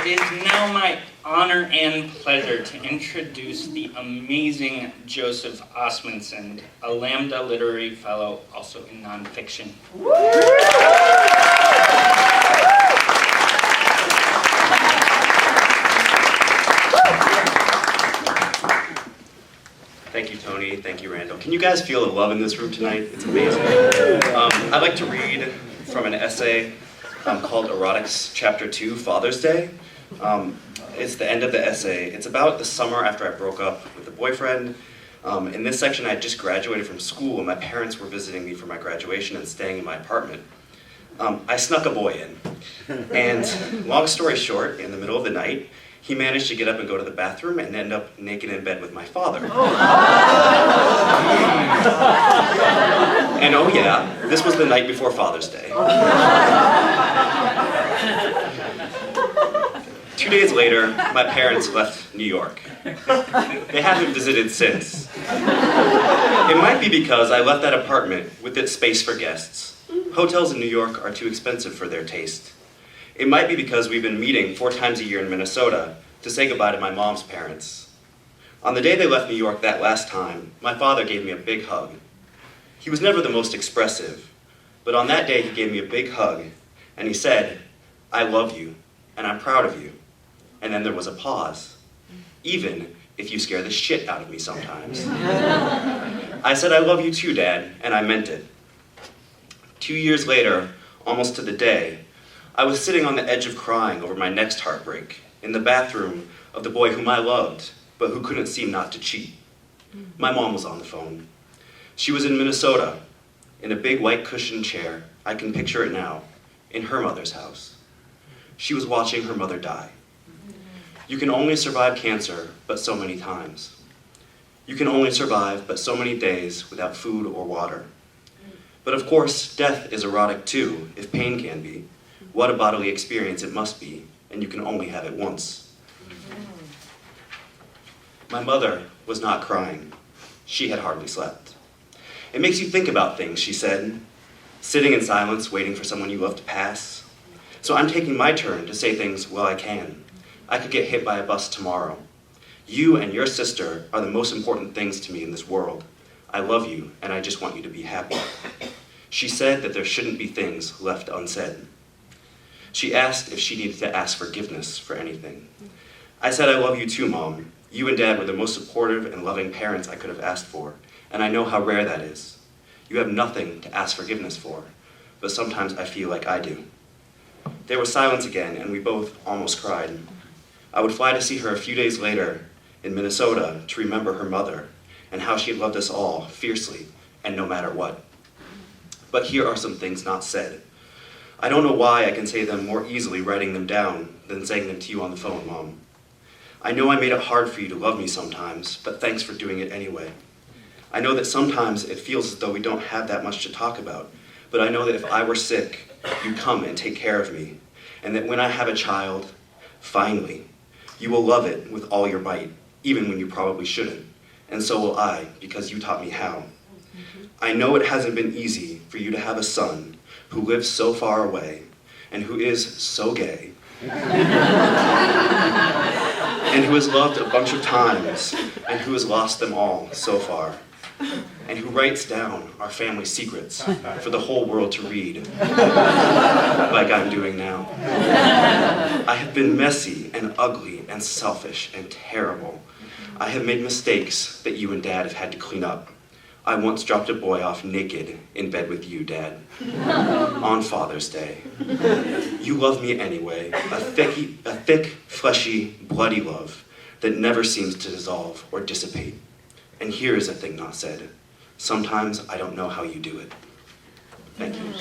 It is now my honor and pleasure to introduce the amazing Joseph Osmundson, a Lambda Literary Fellow, also in Nonfiction. Thank you, Tony. Thank you, Randall. Can you guys feel the love in this room tonight? It's amazing. I'd like to read from an essay called Erotics, Chapter 2, Father's Day. It's the end of the essay. It's about the summer after I broke up with a boyfriend. In this section, I had just graduated from school, and my parents were visiting me for my graduation and staying in my apartment. I snuck a boy in. And long story short, in the middle of the night, he managed to get up and go to the bathroom and end up naked in bed with my father. And oh yeah, this was the night before Father's Day. 2 days later, my parents left New York. They haven't visited since. It might be because I left that apartment with its space for guests. Hotels in New York are too expensive for their taste. It might be because we've been meeting 4 times a year in Minnesota to say goodbye to my mom's parents. On the day they left New York that last time, my father gave me a big hug. He was never the most expressive, but on that day he gave me a big hug, and he said, "I love you, and I'm proud of you." And then there was a pause, even if you scare the shit out of me sometimes. I said, "I love you too, Dad," and I meant it. 2 years later, almost to the day, I was sitting on the edge of crying over my next heartbreak in the bathroom of the boy whom I loved, but who couldn't seem not to cheat. My mom was on the phone. She was in Minnesota, in a big white cushioned chair, I can picture it now, in her mother's house. She was watching her mother die. You can only survive cancer but so many times. You can only survive but so many days without food or water. But of course, death is erotic too, if pain can be. What a bodily experience it must be, and you can only have it once. My mother was not crying. She had hardly slept. "It makes you think about things," she said, sitting in silence, waiting for someone you love to pass. "So I'm taking my turn to say things while I can. I could get hit by a bus tomorrow. You and your sister are the most important things to me in this world. I love you, and I just want you to be happy." She said that there shouldn't be things left unsaid. She asked if she needed to ask forgiveness for anything. I said, "I love you too, Mom. You and Dad were the most supportive and loving parents I could have asked for, and I know how rare that is. You have nothing to ask forgiveness for, but sometimes I feel like I do." There was silence again, and we both almost cried. I would fly to see her a few days later in Minnesota to remember her mother and how she had loved us all fiercely and no matter what. But here are some things not said. I don't know why I can say them more easily writing them down than saying them to you on the phone, Mom. I know I made it hard for you to love me sometimes, but thanks for doing it anyway. I know that sometimes it feels as though we don't have that much to talk about, but I know that if I were sick, you'd come and take care of me, and that when I have a child, finally, you will love it with all your might, even when you probably shouldn't, and so will I, because you taught me how. I know it hasn't been easy for you to have a son who lives so far away, and who is so gay, and who has loved a bunch of times, and who has lost them all so far, and who writes down our family secrets for the whole world to read, like I'm doing now. I have been messy and ugly and selfish and terrible. I have made mistakes that you and Dad have had to clean up. I once dropped a boy off naked in bed with you, Dad, on Father's Day. You love me anyway, a thick, fleshy, bloody love that never seems to dissolve or dissipate. And here is a thing not said. Sometimes I don't know how you do it. Thank you.